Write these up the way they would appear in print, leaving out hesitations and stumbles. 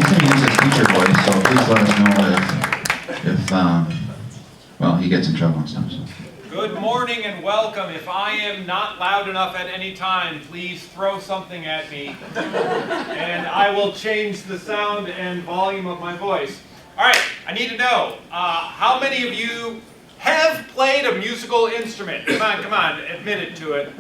He's going to use his teacher voice, so please let us know if well, he gets in trouble and stuff. So. Good morning and welcome. If I am not loud enough at any time, please throw something at me, and I will change the sound and volume of my voice. All right, I need to know, how many of you have played a musical instrument? Come on, admit it to it.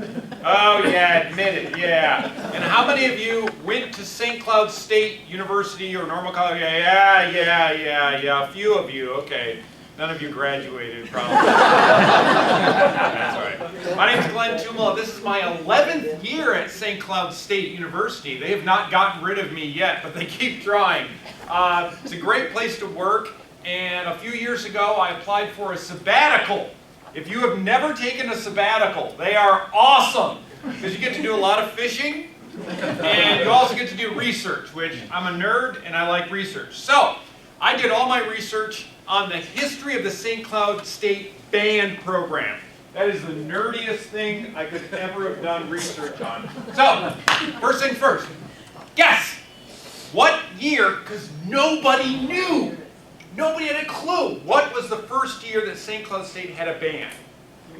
Oh yeah, admit it, yeah. And how many of you went to St. Cloud State University or Normal College? Yeah, a few of you, okay. None of you graduated, probably. That's all right. My name is Glen Tuomaala. This is my 11th year at St. Cloud State University. They have not gotten rid of me yet, but they keep trying. It's a great place to work, and a few years ago I applied for a sabbatical. If you have never taken a sabbatical, they are awesome, because you get to do a lot of fishing, and you also get to do research, which I'm a nerd, and I like research. So, I did all my research on the history of the St. Cloud State Band Program. That is the nerdiest thing I could ever have done research on. So, first thing first, guess what year, because nobody knew. Nobody had a clue. What was the first year that St. Cloud State had a band?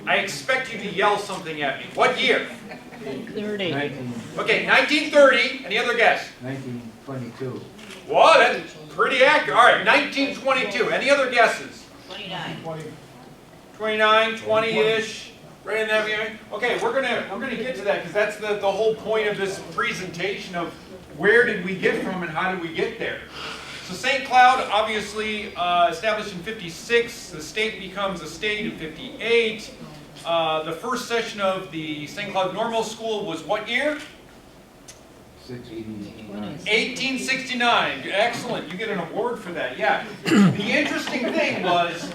I expect you to yell something at me. What year? 30. Okay, 1930. Any other guess? 1922. Whoa, that's pretty accurate. All right, 1922. Any other guesses? 29. 29, 20-ish, right in that area. Okay, we're gonna get to that because that's the whole point of this presentation of where did we get from and how did we get there. So St. Cloud, obviously established in 56. The state becomes a state in 58. The first session of the St. Cloud Normal School was what year? 1869. Excellent. You get an award for that. Yeah. The interesting thing was,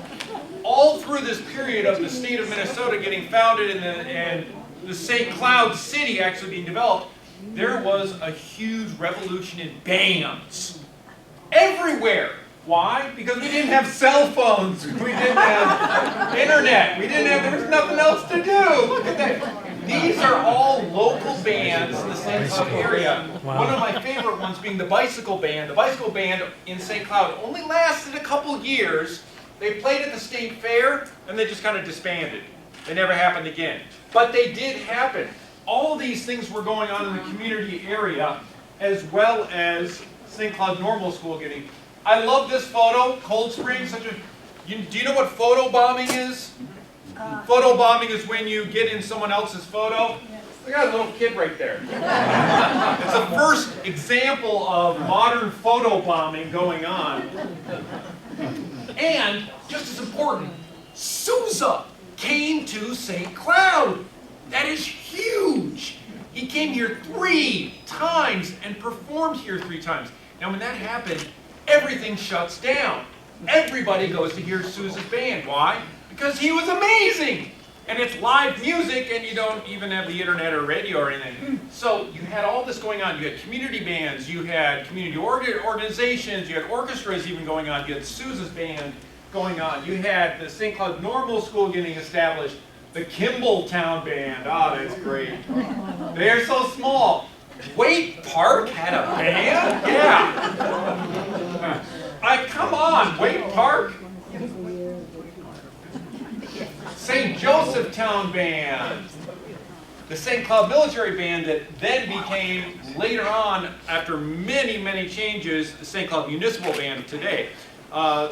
all through this period of the state of Minnesota getting founded and the St. Cloud city actually being developed, there was a huge revolution in bands. Everywhere. Why? Because we didn't have cell phones. We didn't have internet. There was nothing else to do. Look at that. These are all local bands in the St. Cloud area. One of my favorite ones being the Bicycle Band. The Bicycle Band in St. Cloud only lasted a couple years. They played at the state fair and they just kind of disbanded. They never happened again. But they did happen. All these things were going on in the community area, as well as St. Cloud Normal School getting. I love this photo, Cold Spring. Do you know what photo bombing is? Photo bombing is when you get in someone else's photo. Look at that little kid right there. It's the first example of modern photo bombing going on. And, just as important, Sousa came to St. Cloud. That is huge. He came here 3 times and performed here 3 times. Now when that happened, everything shuts down. Everybody goes to hear Sousa's band. Why? Because he was amazing! And it's live music and you don't even have the internet or radio or anything. So you had all this going on. You had community bands, you had community organizations, you had orchestras even going on, you had Sousa's band going on, you had the St. Cloud Normal School getting established, the Kimball Town Band. Oh, that's great. They're so small. Waite Park had a band? Yeah. Come on, Waite Park. St. Joseph Town Band. The St. Cloud Military Band that then became, later on, after many, many changes, the St. Cloud Municipal Band of today.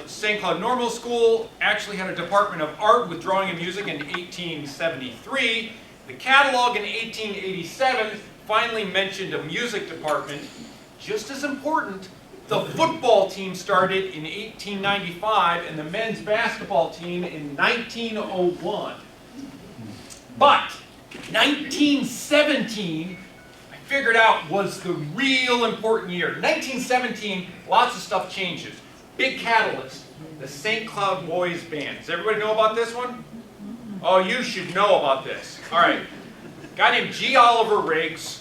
St. Cloud Normal School actually had a Department of Art with Drawing and Music in 1873. The catalog in 1887 finally mentioned a music department. Just as important, the football team started in 1895 and the men's basketball team in 1901. But 1917, I figured out, was the real important year. 1917, lots of stuff changes. Big catalyst, the St. Cloud Boys Band. Does everybody know about this one? Oh, you should know about this. All right. A guy named G. Oliver Riggs.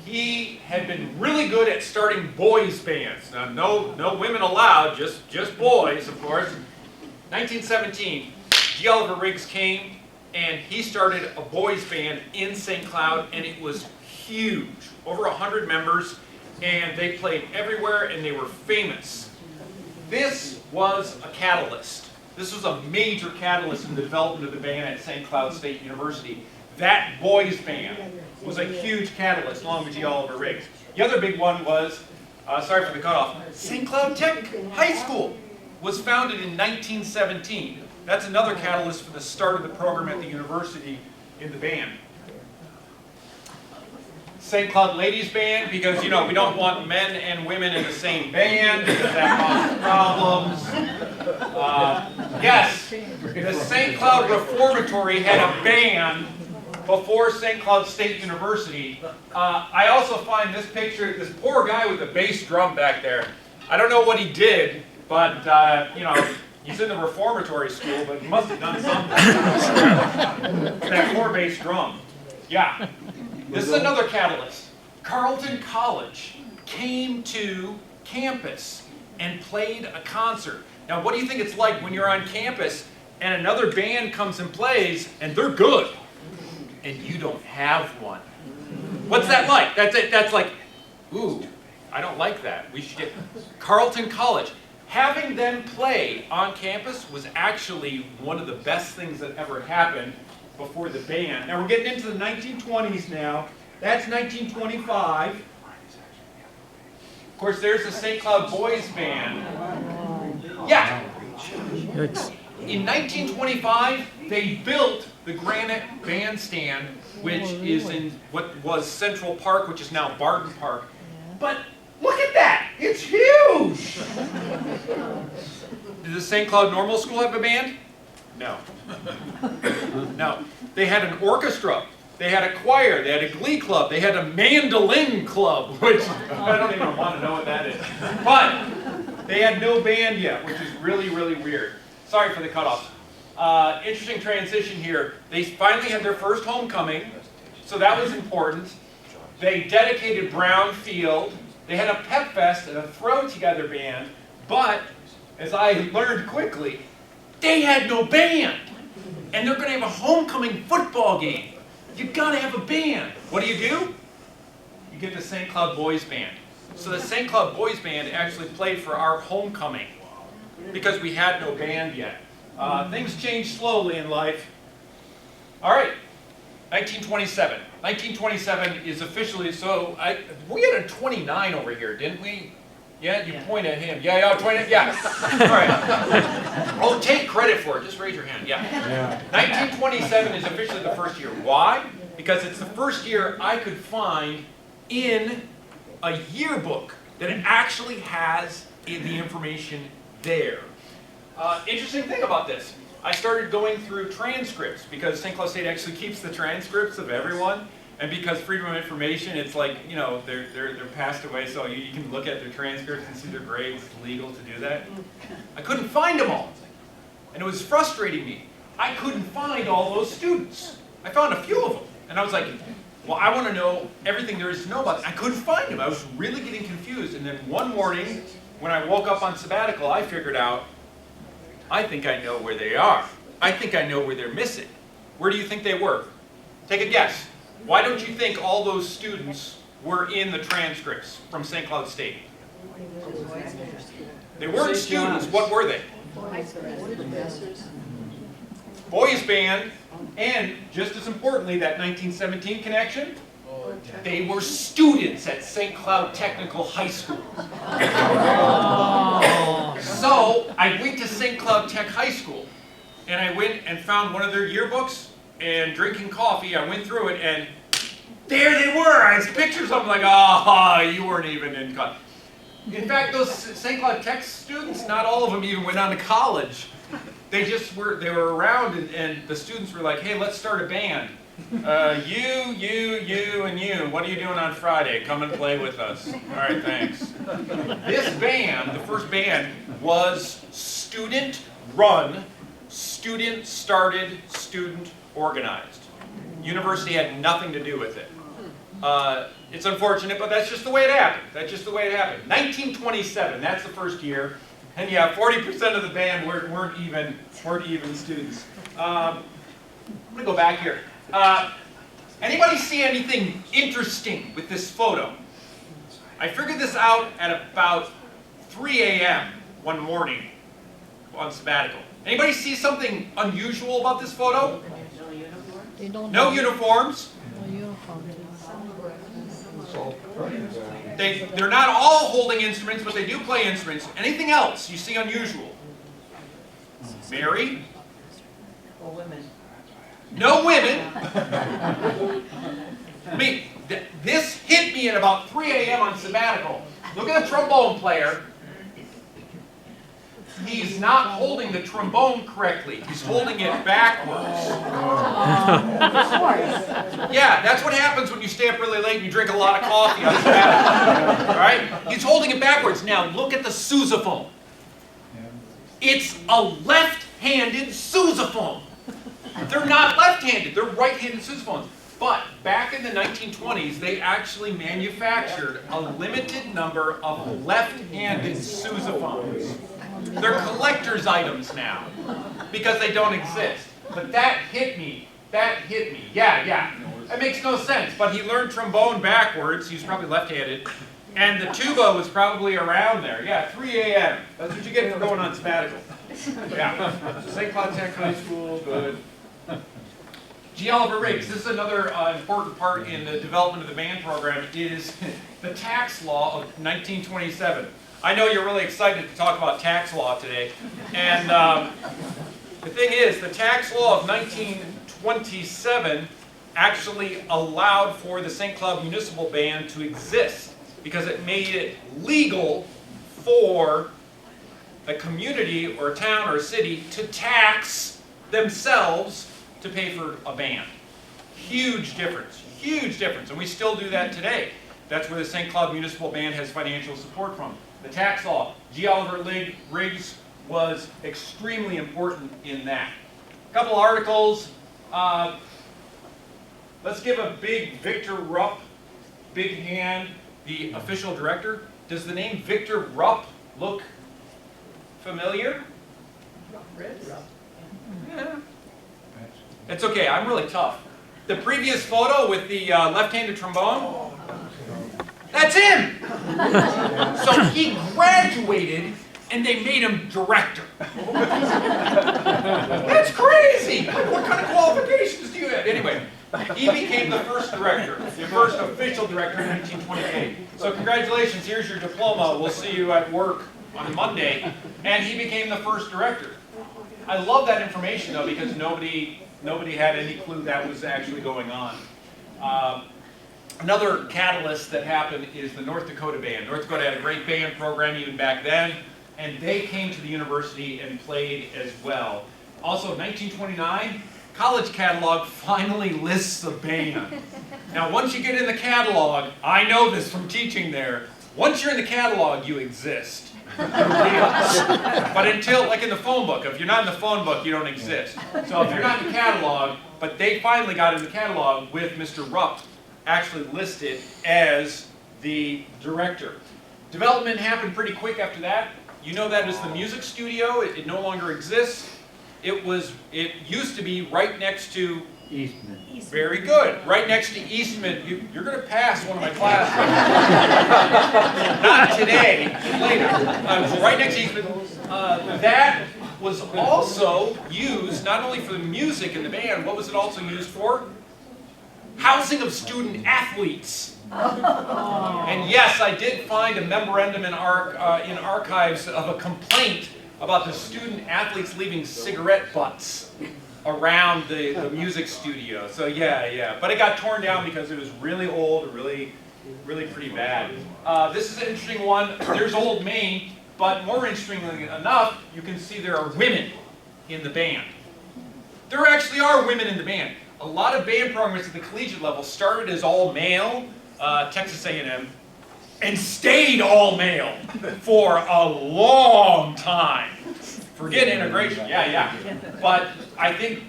He had been really good at starting boys bands. Now, no women allowed, just boys, of course. 1917, G. Oliver Riggs came and he started a boys band in St. Cloud, and it was huge. Over 100 members. and they played everywhere, and they were famous. This was a catalyst. This was a major catalyst in the development of the band at St. Cloud State University. That boys band was a huge catalyst, along with G. Oliver Riggs. The other big one was, sorry for the cutoff, St. Cloud Tech High School was founded in 1917. That's another catalyst for the start of the program at the university in the band. St. Cloud Ladies Band, because, you know, we don't want men and women in the same band, because that causes problems. Yes, the St. Cloud Reformatory had a band before St. Cloud State University. I also find this picture, this poor guy with the bass drum back there. I don't know what he did, but, you know, he's in the reformatory school, but he must have done something. That poor bass drum. Yeah. This is another catalyst. Carleton College came to campus and played a concert. Now, what do you think it's like when you're on campus and another band comes and plays and they're good and you don't have one? What's that like? That's like, ooh, I don't like that. We should get Carleton College. Having them play on campus was actually one of the best things that ever happened before the band. Now we're getting into the 1920s now. That's 1925. Of course, there's the St. Cloud Boys Band. Yeah. In 1925, they built the granite bandstand, which is in what was Central Park, which is now Barton Park. But look at that! It's huge! Did the St. Cloud Normal School have a band? No. No. They had an orchestra. They had a choir. They had a glee club. They had a mandolin club, which I don't even want to know what that is. But they had no band yet, which is really, really weird. Sorry for the cutoff. Interesting transition here. They finally had their first homecoming, so that was important. They dedicated Brown Field. They had a pep fest and a throw together band, but as I learned quickly, they had no band. And they're going to have a homecoming football game. You've got to have a band. What do? You get the St. Cloud Boys Band. So the St. Cloud Boys Band actually played for our homecoming because we had no band yet. Things change slowly in life. All right, 1927. 1927 is officially, so we had a 29 over here, didn't we? Yeah, you point at him. Yeah, 20, yeah. All right. Oh, take credit for it. Just raise your hand. Yeah. 1927 is officially the first year. Why? Because it's the first year I could find in a yearbook that it actually has the information there. Interesting thing about this. I started going through transcripts because St. Cloud State actually keeps the transcripts of everyone. And because freedom of information, it's like, you know, they're passed away, so you can look at their transcripts and see their grades. It's legal to do that. I couldn't find them all. And it was frustrating me. I couldn't find all those students. I found a few of them. And I was like, well, I want to know everything there is to know about them. I couldn't find them. I was really getting confused. And then one morning, when I woke up on sabbatical, I figured out, I think I know where they are. I think I know where they're missing. Where do you think they were? Take a guess. Why don't you think all those students were in the transcripts from St. Cloud State? They weren't students. What were they? Boys band, and just as importantly, that 1917 connection, they were students at St. Cloud Technical High School. So I went to St. Cloud Tech High School, and I went and found one of their yearbooks, and drinking coffee, I went through it, and there they were. I had pictures of them, like, oh, you weren't even in college. In fact, those St. Cloud Tech students, not all of them even went on to college. They just were, they were around, and the students were like, hey, let's start a band. You, and you. What are you doing on Friday? Come and play with us. All right, thanks. This band, the first band, was student-run, student-started, student-organized. University had nothing to do with it. It's unfortunate, but that's just the way it happened. That's just the way it happened. 1927, that's the first year. And yeah, 40% of the band weren't even students. I'm going to go back here. Anybody see anything interesting with this photo? I figured this out at about 3 a.m. one morning on sabbatical. Anybody see something unusual about this photo? They don't No have uniforms. no uniforms. They're not all holding instruments, but they do play instruments. Anything else you see unusual? Mary? Or women. No women. I mean, this hit me at about 3 a.m. on sabbatical. Look at the trombone player. He's not holding the trombone correctly. He's holding it backwards. Yeah, that's what happens when you stay up really late and you drink a lot of coffee on sabbatical. All right? He's holding it backwards. Now look at the sousaphone. It's a left-handed sousaphone. They're not left-handed. They're right-handed sousaphones. But back in the 1920s, they actually manufactured a limited number of left-handed sousaphones. They're collector's items now because they don't exist. But that hit me. That hit me. Yeah. That makes no sense. But he learned trombone backwards. He's probably left-handed. And the tuba was probably around there. Yeah, 3 a.m. That's what you get for going on sabbatical. Yeah. St. Cloud Tech High School, good. G. Oliver Riggs, this is another important part in the development of the band program, is the tax law of 1927. I know you're really excited to talk about tax law today. And the thing is, the tax law of 1927 actually allowed for the St. Cloud Municipal Band to exist because it made it legal for a community or a town or a city to tax themselves to pay for a band. Huge difference, and we still do that today. That's where the St. Cloud Municipal Band has financial support from. The tax law, G. Oliver Riggs was extremely important in that. A couple articles. Let's give a big Victor Rupp, big hand, the official director. Does the name Victor Rupp look familiar? Yeah. It's okay, I'm really tough. The previous photo with the left-handed trombone, that's him! So he graduated and they made him director. That's crazy! What kind of qualifications do you have? Anyway, he became the first director, the first official director in 1928. So congratulations, here's your diploma. We'll see you at work on Monday. And he became the first director. I love that information though because nobody had any clue that was actually going on. Another catalyst that happened is the North Dakota Band. North Dakota had a great band program even back then, and they came to the university and played as well. Also, 1929, College Catalog finally lists a band. Now, once you get in the catalog, I know this from teaching there, once you're in the catalog, you exist. But until, like in the phone book, if you're not in the phone book, you don't exist. So if you're not in the catalog, but they finally got in the catalog with Mr. Rupp actually listed as the director. Development happened pretty quick after that. You know that as the music studio. It no longer exists. It used to be right next to Eastman. Very good. Right next to Eastman. You're going to pass one of my classes. Not today, later. So right next to Eastman. That was also used not only for the music in the band, what was it also used for? Housing of student athletes. And yes, I did find a memorandum in archives of a complaint about the student athletes leaving cigarette butts around the music studio. So yeah. But it got torn down because it was really old and really pretty bad. This is an interesting one. There's Old Main, but more interestingly enough, you can see there are women in the band. There actually are women in the band. A lot of band programs at the collegiate level started as all male, Texas A&M, and stayed all male for a long time. Forget integration, yeah. But I think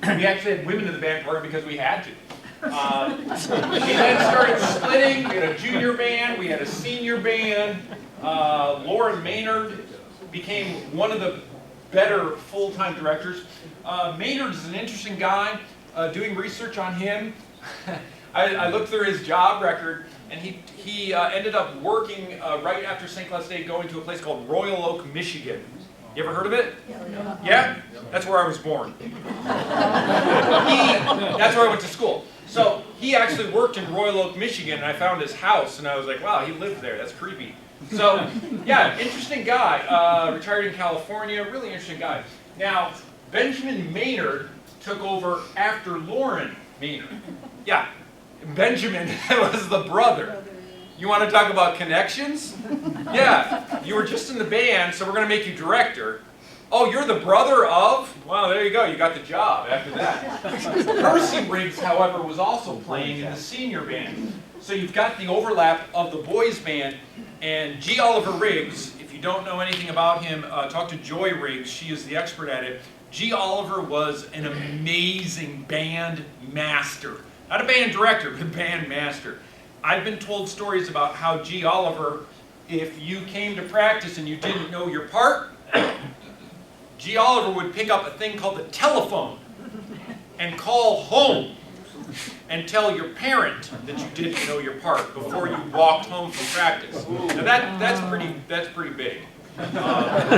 we actually had women in the band program because we had to. We then started splitting. We had a junior band, we had a senior band. Lauren Maynard became one of the better full-time directors. Maynard is an interesting guy. Doing research on him, I looked through his job record, and he ended up working right after St. Cloud State, going to a place called Royal Oak, Michigan. You ever heard of it? Yeah? That's where I was born. That's where I went to school. So he actually worked in Royal Oak, Michigan, and I found his house, and I was like, wow, he lived there. That's creepy. So, yeah, interesting guy. Retired in California, really interesting guy. Now, Benjamin Maynard took over after Lauren Maynard. Yeah, Benjamin was the brother. You want to talk about connections? Yeah, you were just in the band, so we're going to make you director. Oh, you're the brother of? Well, there you go, you got the job after that. Percy Riggs, however, was also playing in the senior band. So you've got the overlap of the boys' band, and G. Oliver Riggs, if you don't know anything about him, talk to Joy Riggs, she is the expert at it. G. Oliver was an amazing band master. Not a band director, but band master. I've been told stories about how G. Oliver, if you came to practice and you didn't know your part, G. Oliver would pick up a thing called the telephone and call home and tell your parent that you didn't know your part before you walked home from practice. Now that's pretty big. Back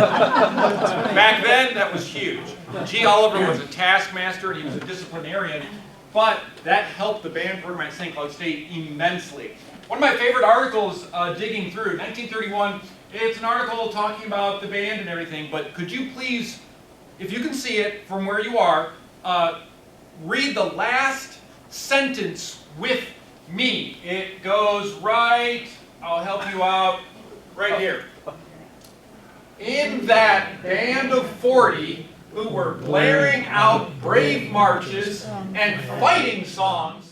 then, that was huge. G. Oliver was a taskmaster and he was a disciplinarian, but that helped the band program at St. Cloud State immensely. One of my favorite articles digging through, 1931, it's an article talking about the band and everything, but could you please, if you can see it from where you are, read the last sentence with me. It goes right, I'll help you out, right here. In that band of 40 who were blaring out brave marches and fighting songs